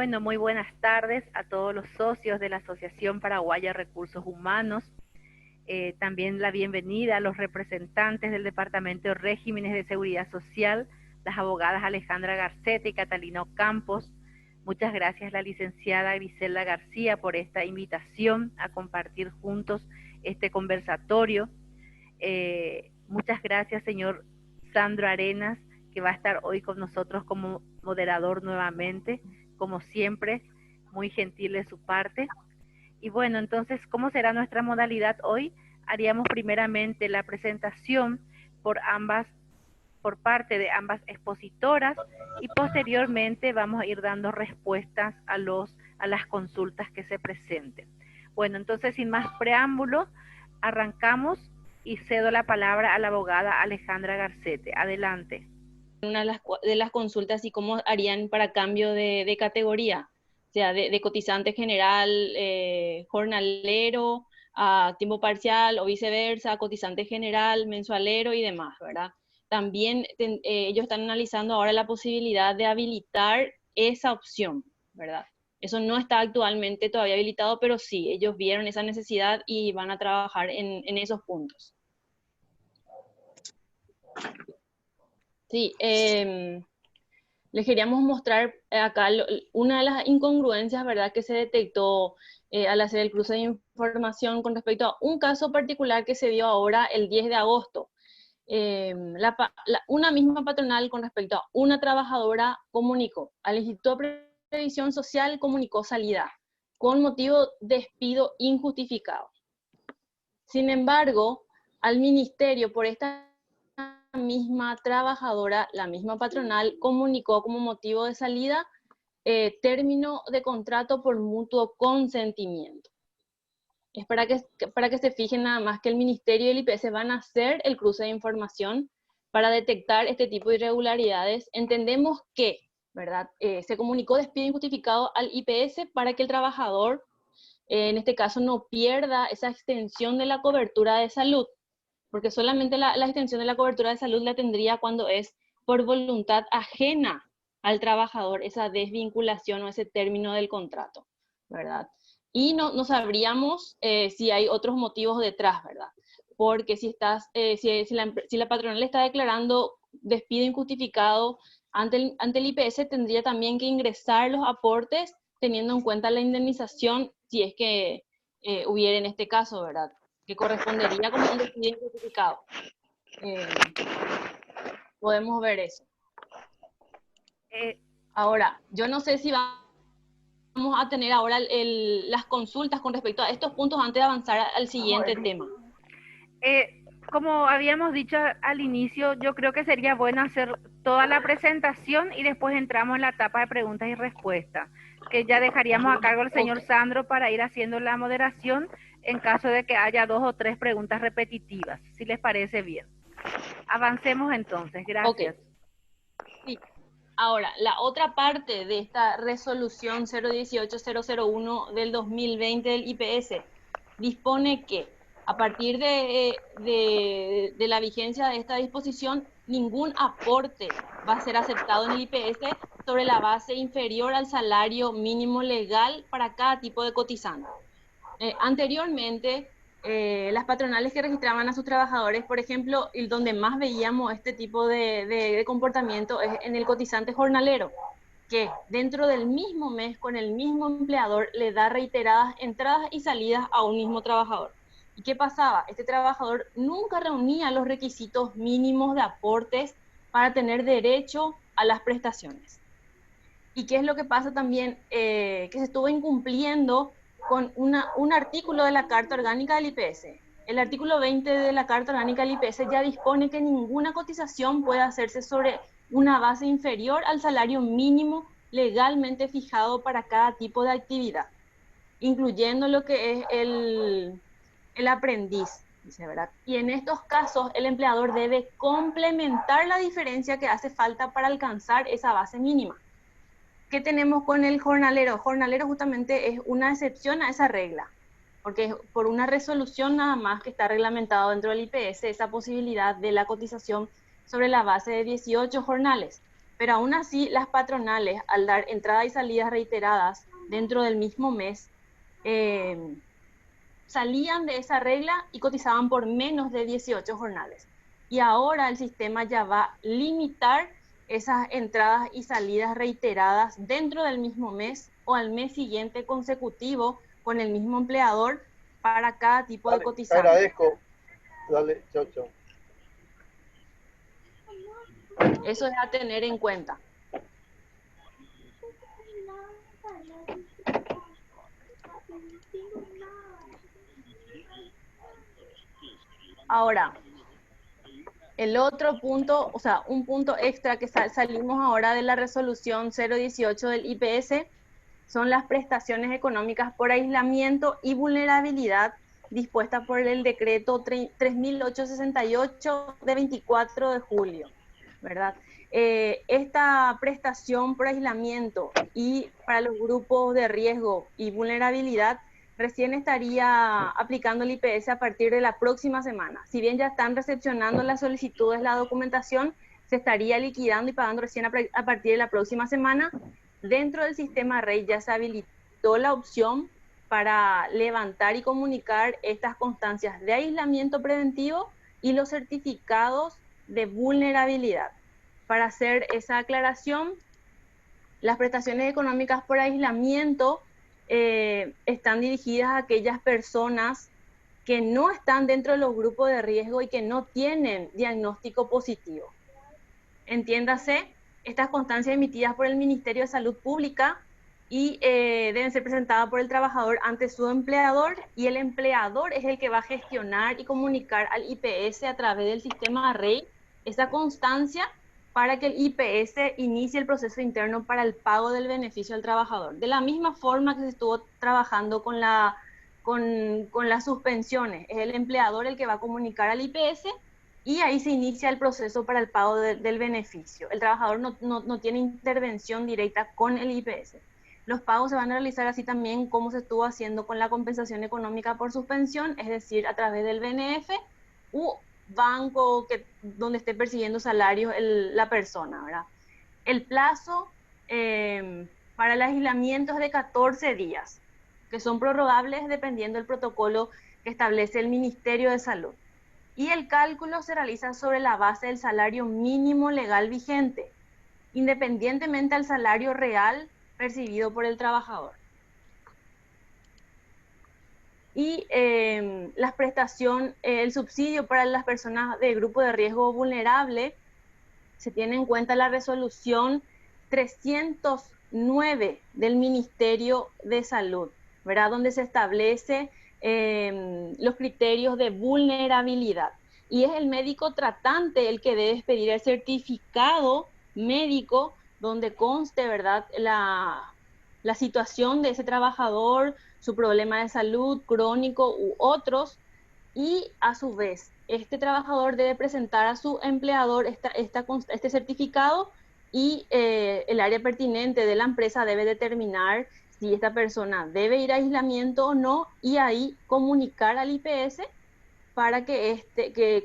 Bueno, muy buenas tardes a todos los socios de la Asociación Paraguaya Recursos Humanos. También la bienvenida a los representantes del Departamento de Regímenes de Seguridad Social, las abogadas Alejandra Garcete y Catalina Campos. Muchas gracias la licenciada Griselda García por esta invitación a compartir juntos este conversatorio. Muchas gracias, señor Sandro Arenas, que va a estar hoy con nosotros como moderador nuevamente, como siempre, muy gentil de su parte. Y bueno, entonces, ¿cómo será nuestra modalidad hoy? Haríamos primeramente la presentación por parte de ambas expositoras y posteriormente vamos a ir dando respuestas a las consultas que se presenten. Bueno, entonces, sin más preámbulos, arrancamos y cedo la palabra a la abogada Alejandra Garcete. Adelante. Una de las consultas y cómo harían para cambio de categoría, o sea, de cotizante general, jornalero, a tiempo parcial o viceversa, cotizante general, mensualero y demás, ¿verdad? También ellos están analizando ahora la posibilidad de habilitar esa opción, ¿verdad? Eso no está actualmente todavía habilitado, pero sí, ellos vieron esa necesidad y van a trabajar en esos puntos. Sí, les queríamos mostrar acá una de las incongruencias, ¿verdad?, que se detectó al hacer el cruce de información con respecto a un caso particular que se dio ahora el 10 de agosto. Una misma patronal con respecto a una trabajadora comunicó al Instituto de Previsión Social, comunicó salida con motivo de despido injustificado. Sin embargo, al ministerio por esta misma trabajadora, la misma patronal, comunicó como motivo de salida término de contrato por mutuo consentimiento. Es para que se fijen nada más que el Ministerio y el IPS van a hacer el cruce de información para detectar este tipo de irregularidades. Entendemos que, ¿verdad? Se comunicó despido injustificado al IPS para que el trabajador, en este caso, no pierda esa extensión de la cobertura de salud, porque solamente la extensión de la cobertura de salud la tendría cuando es por voluntad ajena al trabajador, esa desvinculación o ese término del contrato, ¿verdad? Y no sabríamos si hay otros motivos detrás, ¿verdad? Porque si la patronal está declarando despido injustificado ante el IPS, tendría también que ingresar los aportes teniendo en cuenta la indemnización, si es que hubiera en este caso, ¿verdad?, que correspondería como un despido injustificado. Podemos ver eso. Ahora, yo no sé si vamos a tener ahora las consultas con respecto a estos puntos antes de avanzar al siguiente tema. Como habíamos dicho al inicio, yo creo que sería bueno hacer toda la presentación y después entramos en la etapa de preguntas y respuestas, que ya dejaríamos a cargo al señor Sandro para ir haciendo la moderación en caso de que haya 2 o 3 preguntas repetitivas, si les parece bien. Avancemos entonces, gracias. Sí. Ahora, la otra parte de esta resolución 018001 del 2020 del IPS dispone que a partir de la vigencia de esta disposición, ningún aporte va a ser aceptado en el IPS sobre la base inferior al salario mínimo legal para cada tipo de cotizante. Anteriormente, las patronales que registraban a sus trabajadores, por ejemplo, y donde más veíamos este tipo de comportamiento es en el cotizante jornalero, que dentro del mismo mes con el mismo empleador le da reiteradas entradas y salidas a un mismo trabajador. ¿Y qué pasaba? Este trabajador nunca reunía los requisitos mínimos de aportes para tener derecho a las prestaciones. ¿Y qué es lo que pasa también? Que se estuvo incumpliendo con un artículo de la Carta Orgánica del IPS. El artículo 20 de la Carta Orgánica del IPS ya dispone que ninguna cotización puede hacerse sobre una base inferior al salario mínimo legalmente fijado para cada tipo de actividad, incluyendo lo que es el aprendiz, dice, ¿verdad? Y en estos casos el empleador debe complementar la diferencia que hace falta para alcanzar esa base mínima. ¿Qué tenemos con el jornalero? Jornalero justamente es una excepción a esa regla, porque es por una resolución nada más que está reglamentado dentro del IPS esa posibilidad de la cotización sobre la base de 18 jornales. pero aún así las patronales, al dar entradas y salidas reiteradas dentro del mismo mes, salían de esa regla y cotizaban por menos de 18 jornales. Y ahora el sistema ya va a limitar esas entradas y salidas reiteradas dentro del mismo mes o al mes siguiente consecutivo con el mismo empleador para cada tipo de cotizante. Te agradezco. Dale, chao, chao. Eso es a tener en cuenta. Ahora, el otro punto, o sea, un punto extra que salimos ahora de la resolución 018 del IPS son las prestaciones económicas por aislamiento y vulnerabilidad dispuestas por el decreto 3.868 de 24 de julio, ¿verdad? Esta prestación por aislamiento y para los grupos de riesgo y vulnerabilidad recién estaría aplicando el IPS a partir de la próxima semana. Si bien ya están recepcionando las solicitudes, la documentación, se estaría liquidando y pagando recién a partir de la próxima semana. Dentro del sistema REI ya se habilitó la opción para levantar y comunicar estas constancias de aislamiento preventivo y los certificados de vulnerabilidad. Para hacer esa aclaración, las prestaciones económicas por aislamiento están dirigidas a aquellas personas que no están dentro de los grupos de riesgo y que no tienen diagnóstico positivo. Entiéndase, estas constancias emitidas por el Ministerio de Salud Pública y deben ser presentadas por el trabajador ante su empleador, y el empleador es el que va a gestionar y comunicar al IPS a través del sistema REI esa constancia para que el IPS inicie el proceso interno para el pago del beneficio al trabajador. De la misma forma que se estuvo trabajando con las suspensiones, es el empleador el que va a comunicar al IPS y ahí se inicia el proceso para el pago del beneficio. El trabajador no tiene intervención directa con el IPS. Los pagos se van a realizar así también como se estuvo haciendo con la compensación económica por suspensión, es decir, a través del BNF u banco donde esté persiguiendo salarios la persona, ¿verdad? El plazo para el aislamiento es de 14 días, que son prorrogables dependiendo del protocolo que establece el Ministerio de Salud. Y el cálculo se realiza sobre la base del salario mínimo legal vigente, independientemente al salario real percibido por el trabajador. Y la prestación, el subsidio para las personas de grupo de riesgo vulnerable, se tiene en cuenta la resolución 309 del Ministerio de Salud, ¿verdad? Donde se establece los criterios de vulnerabilidad. Y es el médico tratante el que debe expedir el certificado médico donde conste, ¿verdad?, la situación de ese trabajador, su problema de salud crónico u otros, y a su vez este trabajador debe presentar a su empleador este certificado y el área pertinente de la empresa debe determinar si esta persona debe ir a aislamiento o no, y ahí comunicar al IPS para que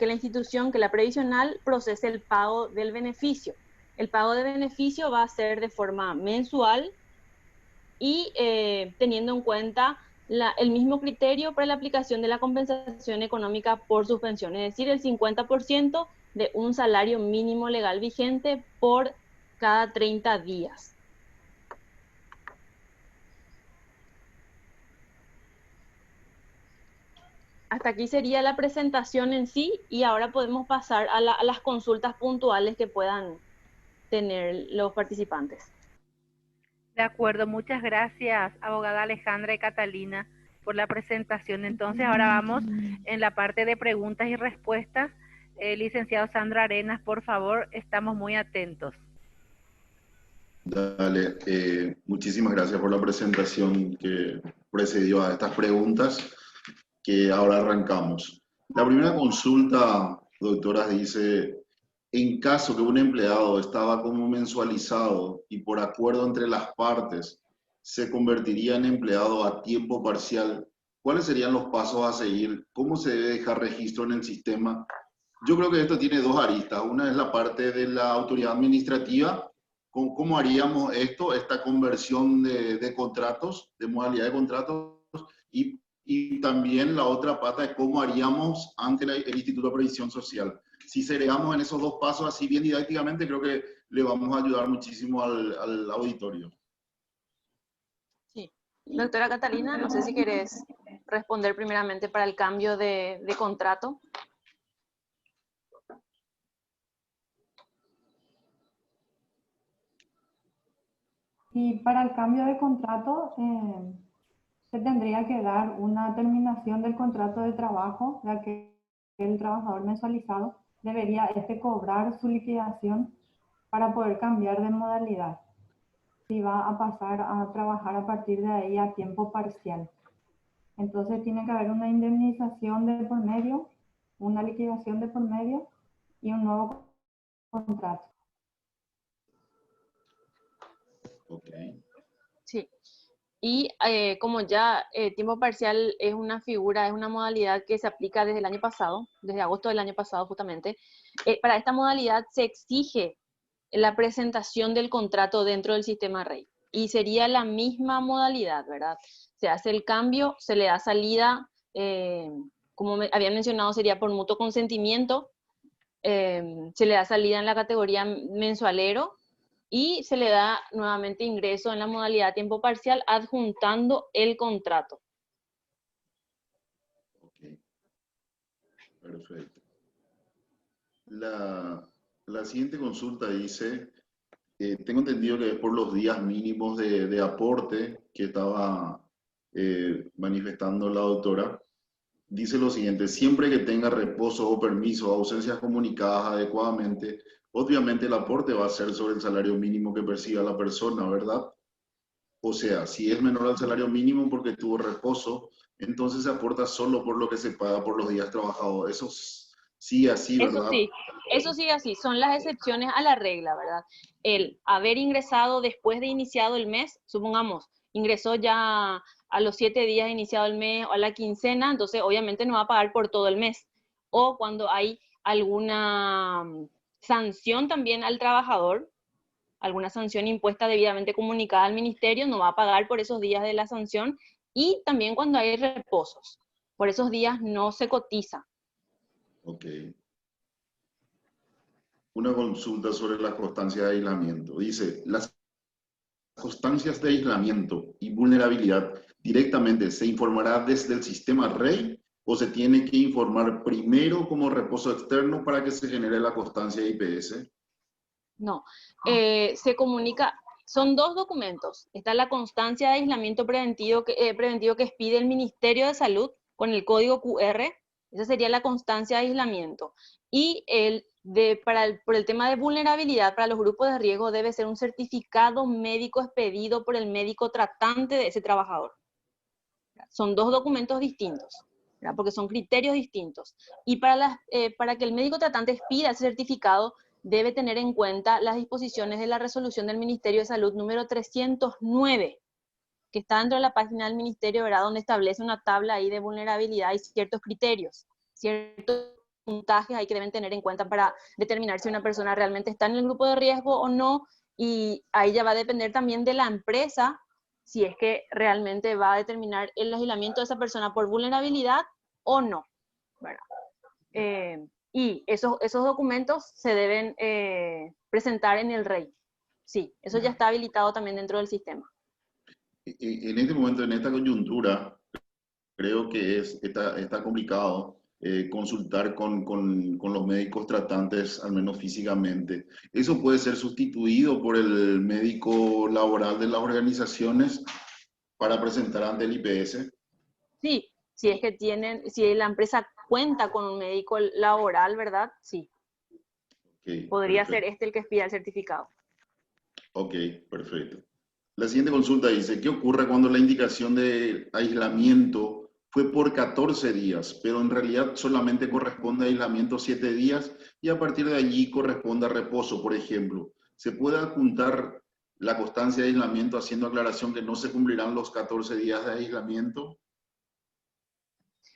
la institución, que la previsional, procese el pago del beneficio. El pago de beneficio va a ser de forma mensual y teniendo en cuenta el mismo criterio para la aplicación de la compensación económica por suspensión, es decir, el 50% de un salario mínimo legal vigente por cada 30 días. Hasta aquí sería la presentación en sí, y ahora podemos pasar a las consultas puntuales que puedan tener los participantes. De acuerdo, muchas gracias, abogada Alejandra y Catalina, por la presentación. Entonces, ahora vamos en la parte de preguntas y respuestas. Licenciado Sandro Arenas, por favor, estamos muy atentos. Dale, muchísimas gracias por la presentación que precedió a estas preguntas, que ahora arrancamos. La primera consulta, doctora, dice: en caso que un empleado estaba como mensualizado y por acuerdo entre las partes se convertiría en empleado a tiempo parcial, ¿cuáles serían los pasos a seguir? ¿Cómo se debe dejar registro en el sistema? Yo creo que esto tiene dos aristas. Una es la parte de la autoridad administrativa ¿Cómo haríamos esto, esta conversión de contratos, de modalidad de contratos? Y también la otra pata es cómo haríamos ante el Instituto de Previsión Social. Si segregamos en esos dos pasos así bien didácticamente, creo que le vamos a ayudar muchísimo al auditorio. Sí. Doctora Catalina, no sé si querés responder primeramente para el cambio de contrato. Y para el cambio de contrato, se tendría que dar una terminación del contrato de trabajo, ya que el trabajador mensualizado debería cobrar su liquidación para poder cambiar de modalidad, si va a pasar a trabajar a partir de ahí a tiempo parcial. Entonces tiene que haber una indemnización de por medio, una liquidación de por medio y un nuevo contrato. Ok. Sí. Y como ya tiempo parcial es una figura, es una modalidad que se aplica desde el año pasado, desde agosto del año pasado justamente, para esta modalidad se exige la presentación del contrato dentro del sistema REI. Y sería la misma modalidad, ¿verdad? Se hace el cambio, se le da salida, como habían mencionado, sería por mutuo consentimiento, se le da salida en la categoría mensualero, y se le da nuevamente ingreso en la modalidad tiempo parcial adjuntando el contrato. Ok, perfecto. La siguiente consulta dice, tengo entendido que es por los días mínimos de aporte que estaba manifestando la doctora. Dice lo siguiente: siempre que tenga reposo o permiso o ausencias comunicadas adecuadamente, obviamente el aporte va a ser sobre el salario mínimo que perciba la persona, ¿verdad? O sea, si es menor al salario mínimo porque tuvo reposo, entonces se aporta solo por lo que se paga por los días trabajados. Eso sí, así, ¿verdad? Eso sí así, son las excepciones a la regla, ¿verdad? El haber ingresado después de iniciado el mes, supongamos, ingresó ya a los 7 días iniciado el mes o a la quincena, entonces obviamente no va a pagar por todo el mes. O cuando hay alguna sanción también al trabajador, alguna sanción impuesta debidamente comunicada al ministerio, no va a pagar por esos días de la sanción. Y también cuando hay reposos, por esos días no se cotiza. Ok. Una consulta sobre las constancias de aislamiento. Dice, las constancias de aislamiento y vulnerabilidad directamente se informará desde el sistema REI o se tiene que informar primero como reposo externo para que se genere la constancia de IPS. No, se comunica, son dos documentos. Está la constancia de aislamiento preventivo que expide el Ministerio de Salud con el código QR, esa sería la constancia de aislamiento. Y por el tema de vulnerabilidad para los grupos de riesgo debe ser un certificado médico expedido por el médico tratante de ese trabajador. Son dos documentos distintos, ¿verdad? Porque son criterios distintos. Y para que el médico tratante expida ese certificado, debe tener en cuenta las disposiciones de la resolución del Ministerio de Salud número 309, que está dentro de la página del Ministerio, ¿verdad? Donde establece una tabla ahí de vulnerabilidad y ciertos criterios, ciertos puntajes ahí que deben tener en cuenta para determinar si una persona realmente está en el grupo de riesgo o no, y ahí ya va a depender también de la empresa si es que realmente va a determinar el aislamiento de esa persona por vulnerabilidad o no, ¿verdad? Y esos documentos se deben presentar en el REI. Sí, eso ya está habilitado también dentro del sistema. En este momento, en esta coyuntura, creo que está complicado consultar con los médicos tratantes, al menos físicamente. ¿Eso puede ser sustituido por el médico laboral de las organizaciones para presentar ante el IPS? Sí, si la empresa cuenta con un médico laboral, ¿verdad? Sí. Okay, podría perfecto. ser el que expida el certificado. Ok, perfecto. La siguiente consulta dice, ¿qué ocurre cuando la indicación de aislamiento fue por 14 días, pero en realidad solamente corresponde a aislamiento 7 días y a partir de allí corresponde a reposo, por ejemplo? ¿Se puede adjuntar la constancia de aislamiento haciendo aclaración que no se cumplirán los 14 días de aislamiento?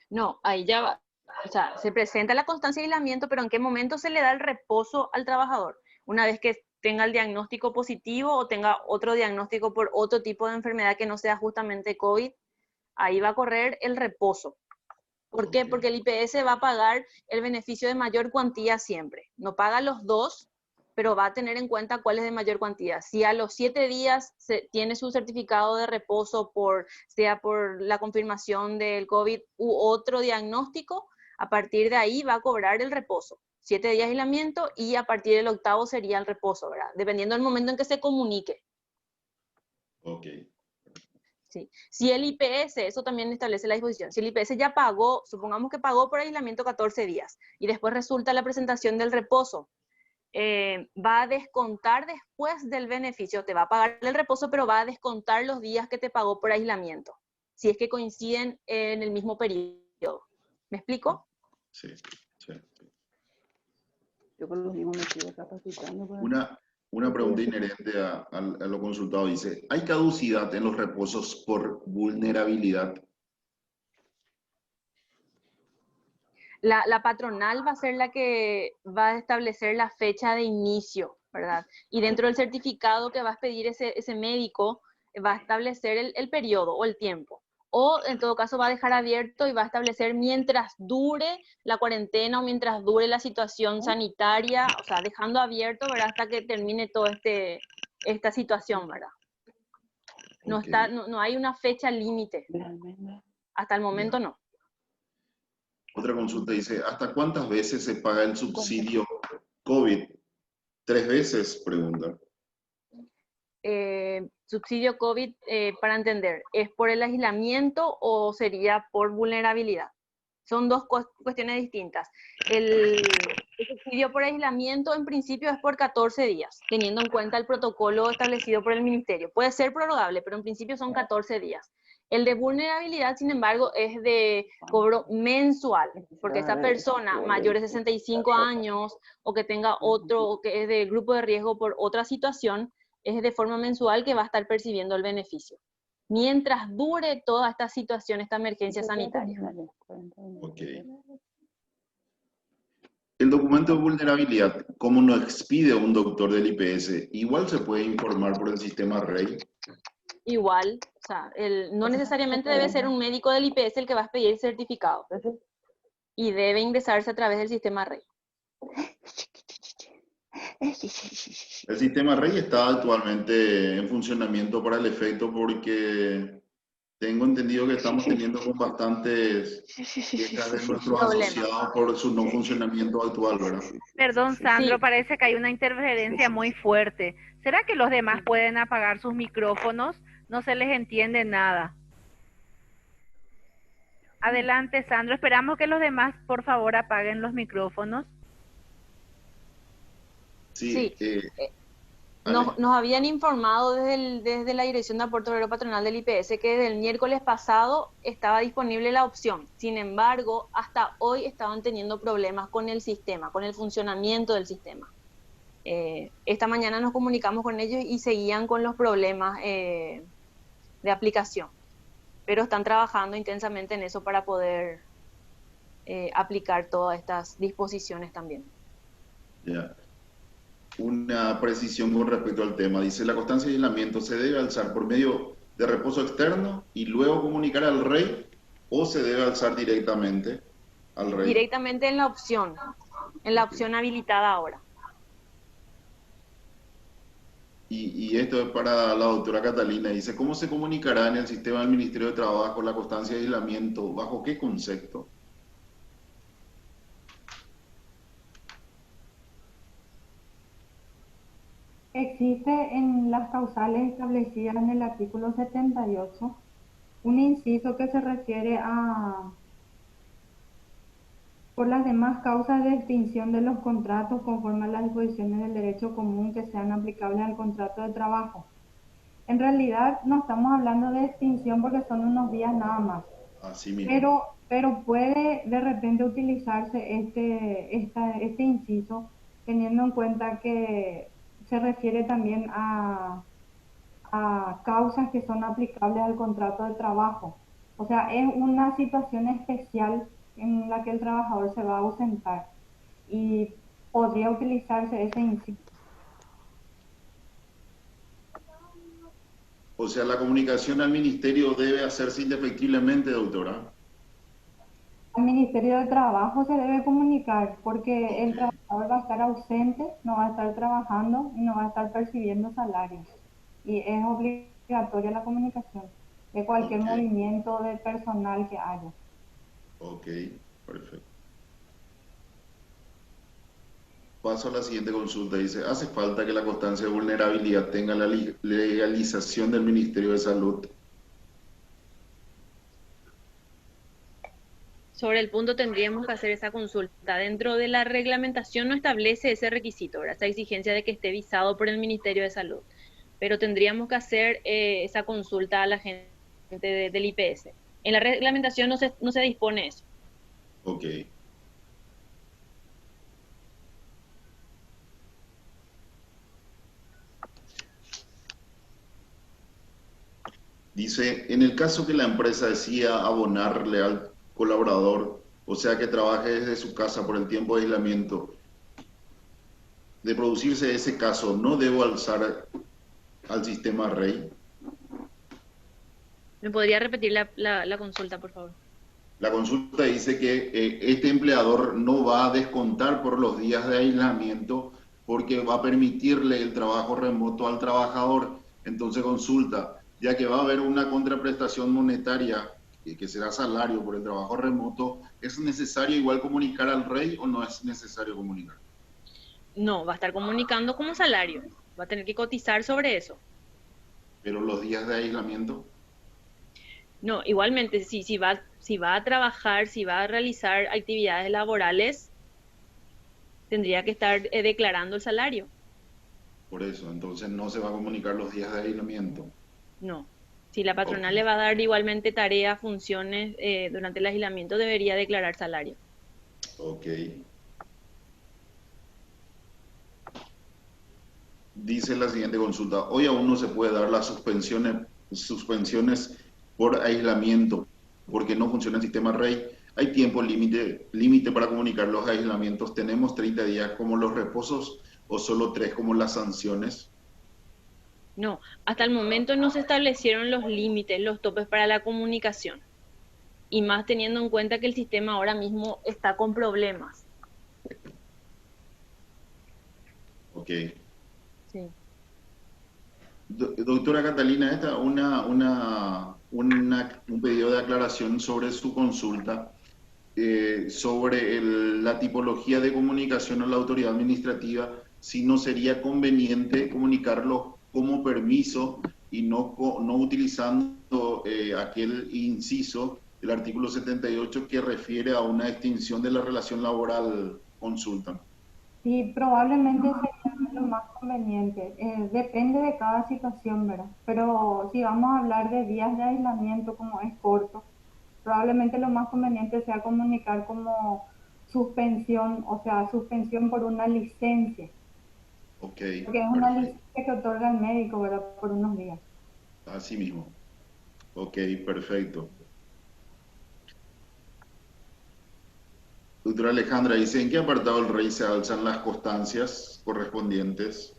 No, ahí ya va. O sea, se presenta la constancia de aislamiento, pero ¿en qué momento se le da el reposo al trabajador? Una vez que tenga el diagnóstico positivo o tenga otro diagnóstico por otro tipo de enfermedad que no sea justamente COVID, ahí va a correr el reposo. ¿Por qué? Porque el IPS va a pagar el beneficio de mayor cuantía siempre. No paga los dos, pero va a tener en cuenta cuál es de mayor cuantía. Si a los 7 días tiene su certificado de reposo, sea por la confirmación del COVID u otro diagnóstico, a partir de ahí va a cobrar el reposo. 7 días de aislamiento y a partir del 8º sería el reposo, ¿verdad? Dependiendo del momento en que se comunique. Ok. Sí. Si el IPS, eso también establece la disposición, si el IPS ya pagó, supongamos que pagó por aislamiento 14 días y después resulta la presentación del reposo, va a descontar después del beneficio, te va a pagar el reposo, pero va a descontar los días que te pagó por aislamiento, si es que coinciden en el mismo periodo. ¿Me explico? Sí, sí. Yo con los mismos me sigo capacitando. Una pregunta inherente a lo consultado dice, ¿hay caducidad en los reposos por vulnerabilidad? La patronal va a ser la que va a establecer la fecha de inicio, ¿verdad? Y dentro del certificado que va a pedir ese médico, va a establecer el periodo o el tiempo. O en todo caso va a dejar abierto y va a establecer mientras dure la cuarentena o mientras dure la situación sanitaria, o sea, dejando abierto, ¿verdad? Hasta que termine toda esta situación, ¿verdad? No, Ok. no hay una fecha límite. Hasta el momento Ya. no. Otra consulta dice, ¿hasta cuántas veces se paga el subsidio COVID? ¿3 veces? Pregunta. Subsidio COVID, para entender, ¿es por el aislamiento o sería por vulnerabilidad? Son dos cuestiones distintas. El subsidio por aislamiento en principio es por 14 días, teniendo en cuenta el protocolo establecido por el ministerio. Puede ser prorrogable, pero en principio son 14 días. El de vulnerabilidad, sin embargo, es de cobro mensual, porque esa persona mayor de 65 años o que tenga otro, o que es de grupo de riesgo por otra situación, es de forma mensual que va a estar percibiendo el beneficio, mientras dure toda esta situación, esta emergencia sanitaria. Ok. El documento de vulnerabilidad, ¿cómo lo expide un doctor del IPS? ¿Igual se puede informar por el sistema REI? Igual, o sea, no necesariamente debe ser un médico del IPS el que va a pedir el certificado y debe ingresarse a través del sistema REI. El sistema REI está actualmente en funcionamiento para el efecto porque tengo entendido que estamos teniendo con bastantes quejas de nuestros Problema. asociados por su no funcionamiento actual, ¿verdad? Perdón, Sandro, Sí, parece que hay una interferencia muy fuerte. ¿Será que los demás pueden apagar sus micrófonos? No se les entiende nada. Adelante, Sandro. Esperamos que los demás, por favor, apaguen los micrófonos. Sí, sí. Nos habían informado desde la Dirección de Aporte Obrero Patronal del IPS que desde el miércoles pasado estaba disponible la opción. Sin embargo, hasta hoy estaban teniendo problemas con el sistema, con el funcionamiento del sistema. Esta mañana nos comunicamos con ellos y seguían con los problemas de aplicación, pero están trabajando intensamente en eso para poder aplicar todas estas disposiciones también. ya. Una precisión con respecto al tema. Dice, la constancia de aislamiento se debe alzar por medio de reposo externo y luego comunicar al REI o se debe alzar directamente al REI. Directamente en la opción habilitada ahora. Y esto es para la doctora Catalina. Dice, ¿cómo se comunicará en el sistema del Ministerio de Trabajo la constancia de aislamiento? ¿Bajo qué concepto? Existe en las causales establecidas en el artículo 78 un inciso que se refiere a por las demás causas de extinción de los contratos conforme a las disposiciones del derecho común que sean aplicables al contrato de trabajo. En realidad no estamos hablando de extinción porque son unos días nada más, Así mismo. pero puede de repente utilizarse este inciso teniendo en cuenta que se refiere también a causas que son aplicables al contrato de trabajo. O sea, es una situación especial en la que el trabajador se va a ausentar y podría utilizarse ese inciso. O sea, la comunicación al ministerio debe hacerse indefectiblemente, doctora. Al Ministerio de Trabajo se debe comunicar porque el Ok, trabajador va a estar ausente, no va a estar trabajando y no va a estar percibiendo salarios. Y es obligatoria la comunicación de cualquier ok, movimiento de personal que haya. ok, perfecto. Paso a la siguiente consulta. Dice, ¿hace falta que la constancia de vulnerabilidad tenga la legalización del Ministerio de Salud? Sobre el punto tendríamos que hacer esa consulta. Dentro de la reglamentación no establece ese requisito, ¿verdad? Esa exigencia de que esté visado por el Ministerio de Salud. Pero tendríamos que hacer esa consulta a la gente del IPS. En la reglamentación no se dispone eso. Ok. Dice, en el caso que la empresa decida abonarle al colaborador, o sea que trabaje desde su casa por el tiempo de aislamiento, de producirse ese caso, ¿no debo alzar al sistema REI? ¿Me podría repetir la consulta, por favor? La consulta dice que este empleador no va a descontar por los días de aislamiento porque va a permitirle el trabajo remoto al trabajador. Entonces consulta, ya que va a haber una contraprestación monetaria que será salario por el trabajo remoto, ¿es necesario igual comunicar al REI o no es necesario comunicar? No, va a estar comunicando como salario. Va a tener que cotizar sobre eso. Pero los días de aislamiento, No, igualmente, si va a trabajar, si va a realizar actividades laborales, tendría que estar declarando el salario. por eso, entonces no se va a comunicar los días de aislamiento. No. Si la Ok, patronal le va a dar igualmente tareas, funciones durante el aislamiento, debería declarar salario. ok. Dice la siguiente consulta, hoy aún no se puede dar las suspensiones por aislamiento porque no funciona el sistema REI. Hay tiempo límite para comunicar los aislamientos. ¿Tenemos 30 días como los reposos o solo 3 como las sanciones? No, hasta el momento no se establecieron los límites, los topes para la comunicación. Y más teniendo en cuenta que el sistema ahora mismo está con problemas. Ok. Sí. Doctora Catalina, esta un pedido de aclaración sobre su consulta. Sobre la tipología de comunicación a la autoridad administrativa, si no sería conveniente comunicarlo como permiso y no utilizando aquel inciso del artículo 78 que refiere a una extinción de la relación laboral consulta. Sí, probablemente sería lo más conveniente. Depende de cada situación, ¿verdad? Pero si vamos a hablar de días de aislamiento, como es corto, probablemente lo más conveniente sea comunicar como suspensión, o sea, suspensión por una licencia, Ok, porque es una perfecto. licencia que otorga el médico, ¿verdad? Por unos días. Así mismo. Ok, perfecto. Doctora Alejandra dice, ¿en qué apartado del rey se alzan las constancias correspondientes?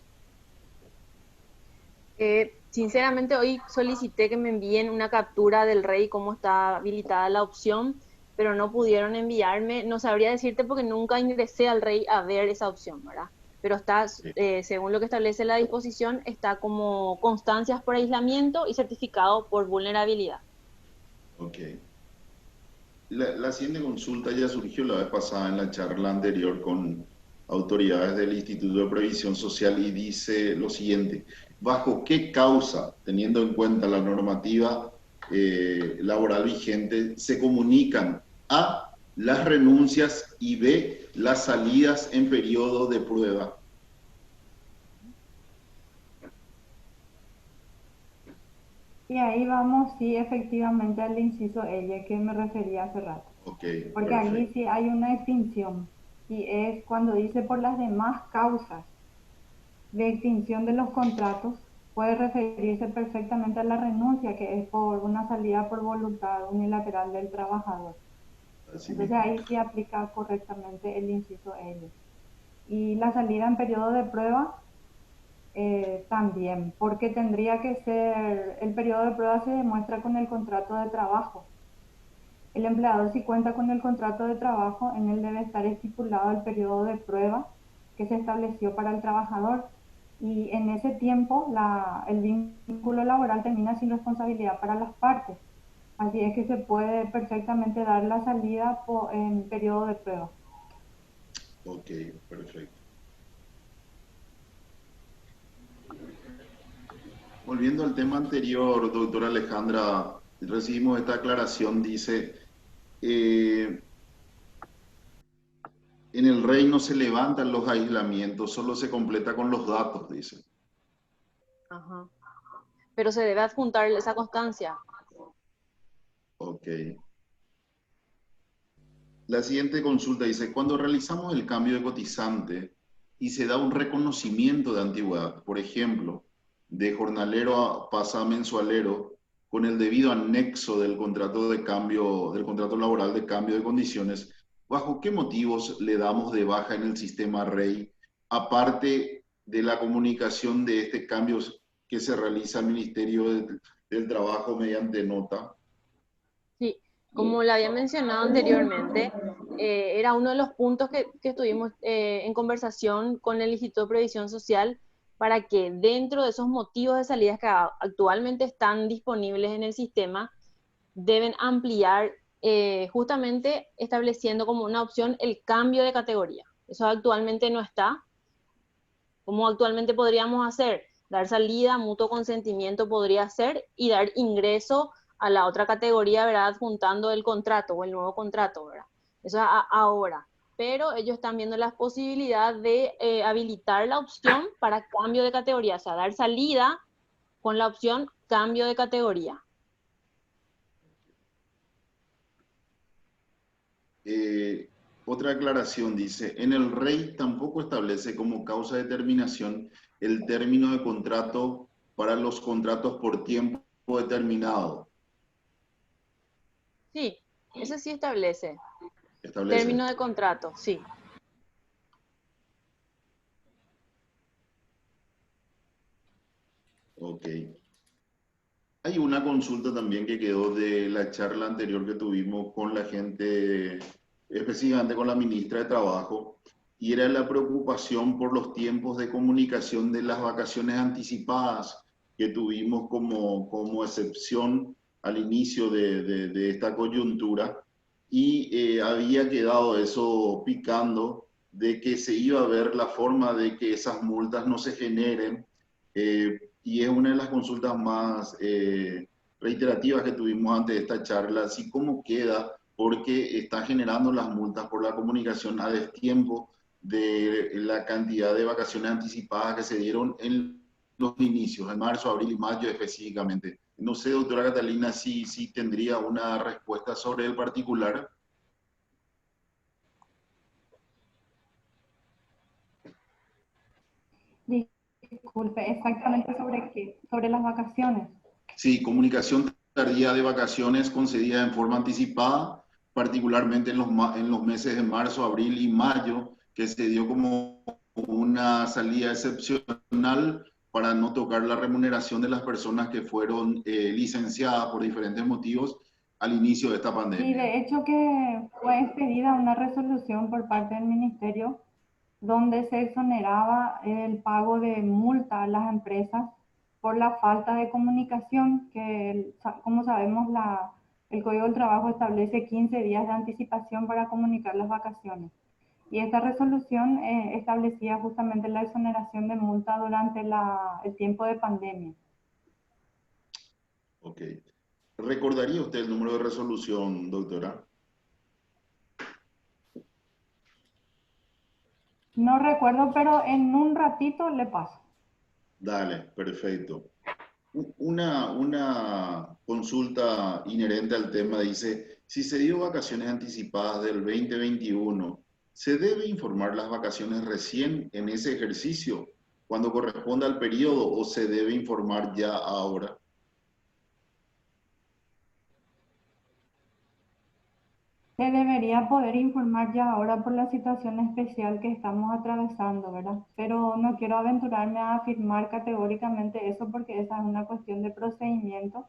Sinceramente, hoy solicité que me envíen una captura del REI, cómo está habilitada la opción, pero no pudieron enviarme. No sabría decirte porque nunca ingresé al REI a ver esa opción, ¿verdad? Pero está, según lo que establece la disposición, está como constancias por aislamiento y certificado por vulnerabilidad. Ok. La siguiente consulta ya surgió la vez pasada en la charla anterior con autoridades del Instituto de Previsión Social y dice lo siguiente, ¿bajo qué causa, teniendo en cuenta la normativa laboral vigente, se comunican A, las renuncias y B, las salidas en periodo de prueba? Y ahí vamos, sí, efectivamente al inciso ella que me refería hace rato, Ok, porque allí perfecto. sí hay una extinción y es cuando dice por las demás causas de extinción de los contratos, puede referirse perfectamente a la renuncia, que es por una salida por voluntad unilateral del trabajador. Así Entonces mismo. ahí sí aplica correctamente el inciso L. Y la salida en periodo de prueba también, porque tendría que ser, el periodo de prueba se demuestra con el contrato de trabajo. El empleador, si cuenta con el contrato de trabajo, en él debe estar estipulado el periodo de prueba que se estableció para el trabajador, y en ese tiempo el vínculo laboral termina sin responsabilidad para las partes. Así es que se puede perfectamente dar la salida en periodo de prueba. Ok, perfecto. Volviendo al tema anterior, doctora Alejandra, recibimos esta aclaración, dice, en el REI no se levantan los aislamientos, solo se completa con los datos, dice. Ajá. Pero se debe adjuntar esa constancia. Ok. La siguiente consulta dice, cuando realizamos el cambio de cotizante y se da un reconocimiento de antigüedad, por ejemplo, de jornalero pasa a mensualero, con el debido anexo del contrato de cambio, del contrato laboral de cambio de condiciones, ¿bajo qué motivos le damos de baja en el sistema REI, aparte de la comunicación de este cambio que se realiza al Ministerio del Trabajo mediante nota? Sí, como le había mencionado anteriormente, era uno de los puntos que estuvimos en conversación con el Instituto de Previsión Social para que dentro de esos motivos de salidas que actualmente están disponibles en el sistema, deben ampliar justamente estableciendo como una opción el cambio de categoría. Eso actualmente no está. Como actualmente podríamos hacer, dar salida, mutuo consentimiento podría ser, y dar ingreso a la otra categoría, ¿verdad? Adjuntando el contrato o el nuevo contrato, ¿verdad? Eso es ahora. Pero ellos están viendo la posibilidad de habilitar la opción para cambio de categoría, o sea, dar salida con la opción cambio de categoría. Otra aclaración dice, en el REI tampoco establece como causa de terminación el término de contrato para los contratos por tiempo determinado. Sí, ese sí establece. Establece. Término de contrato, sí. Ok. Hay una consulta también que quedó de la charla anterior que tuvimos con la gente, específicamente con la ministra de Trabajo, y era la preocupación por los tiempos de comunicación de las vacaciones anticipadas que tuvimos como excepción al inicio de esta coyuntura, y había quedado eso picando de que se iba a ver la forma de que esas multas no se generen, y es una de las consultas más reiterativas que tuvimos antes de esta charla, así como queda, porque está generando las multas por la comunicación a destiempo de la cantidad de vacaciones anticipadas que se dieron en los inicios, en marzo, abril y mayo específicamente. No sé, doctora Catalina, si tendría una respuesta sobre el particular. Disculpe, exactamente sobre qué, sobre las vacaciones. Sí, comunicación tardía de vacaciones concedida en forma anticipada, particularmente en los meses de marzo, abril y mayo, que se dio como una salida excepcional para no tocar la remuneración de las personas que fueron licenciadas por diferentes motivos al inicio de esta Sí, pandemia. de hecho que fue expedida una resolución por parte del Ministerio donde se exoneraba el pago de multa a las empresas por la falta de comunicación, que como sabemos el Código del Trabajo establece 15 días de anticipación para comunicar las vacaciones. Y esta resolución establecía justamente la exoneración de multa durante el tiempo de pandemia. Ok. ¿Recordaría usted el número de resolución, doctora? No recuerdo, pero en un ratito le paso. Dale, perfecto. Una consulta inherente al tema dice, si se dio vacaciones anticipadas del 2021, ¿se debe informar las vacaciones recién en ese ejercicio, cuando corresponda al periodo, o se debe informar ya ahora? Se debería poder informar ya ahora por la situación especial que estamos atravesando, ¿verdad? Pero no quiero aventurarme a afirmar categóricamente eso porque esa es una cuestión de procedimiento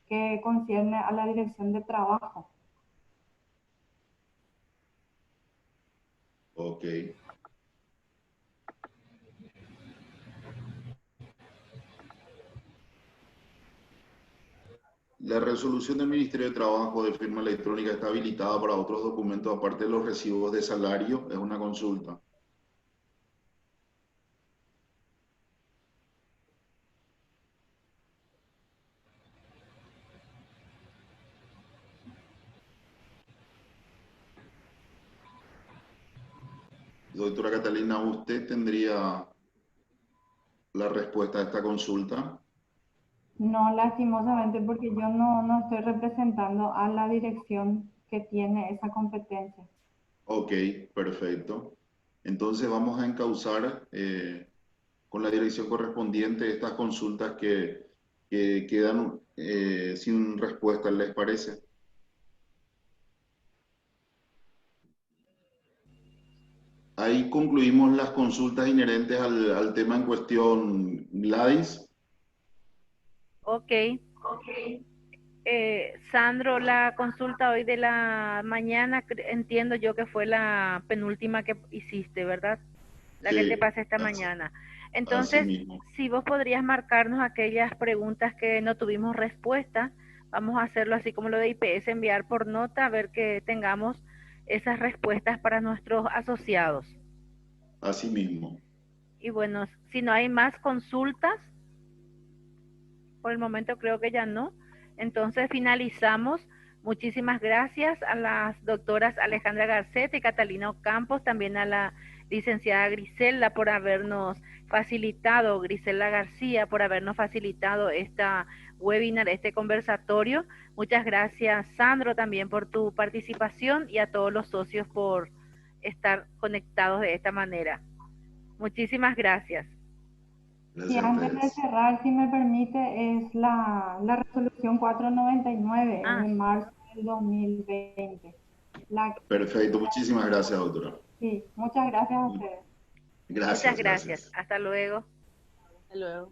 que concierne a la dirección de trabajo. Ok. La resolución del Ministerio de Trabajo de firma electrónica está habilitada para otros documentos aparte de los recibos de salario. Es una consulta. Doctora Catalina, ¿usted tendría la respuesta a esta consulta? No, lastimosamente, porque yo no estoy representando a la dirección que tiene esa competencia. Ok, perfecto. Entonces vamos a encauzar con la dirección correspondiente estas consultas que quedan sin respuesta, ¿les parece? Ahí concluimos las consultas inherentes al tema en cuestión, Gladys. Ok. Sandro, la consulta hoy de la mañana, entiendo yo que fue la penúltima que hiciste, ¿verdad? La que te Sí, pasé esta mañana. así Entonces, mismo. si vos podrías marcarnos aquellas preguntas que no tuvimos respuesta, vamos a hacerlo así como lo de IPS, enviar por nota, a ver que tengamos esas respuestas para nuestros asociados. Así mismo. Y bueno, si no hay más consultas, por el momento creo que ya no. Entonces finalizamos. Muchísimas gracias a las doctoras Alejandra Garcete y Catalina Ocampos, también a la licenciada Griselda por habernos facilitado, Griselda García, por habernos facilitado esta webinar, este conversatorio. Muchas gracias, Sandro, también por tu participación y a todos los socios por estar conectados de esta manera. Muchísimas gracias. Y Gracias a antes de ustedes. cerrar, si me permite, es la resolución 499, es Ah, de marzo del 2020. La, Perfecto, muchísimas gracias, doctora. sí, muchas gracias a ustedes. muchas Gracias, gracias. gracias. Hasta luego. Hasta luego.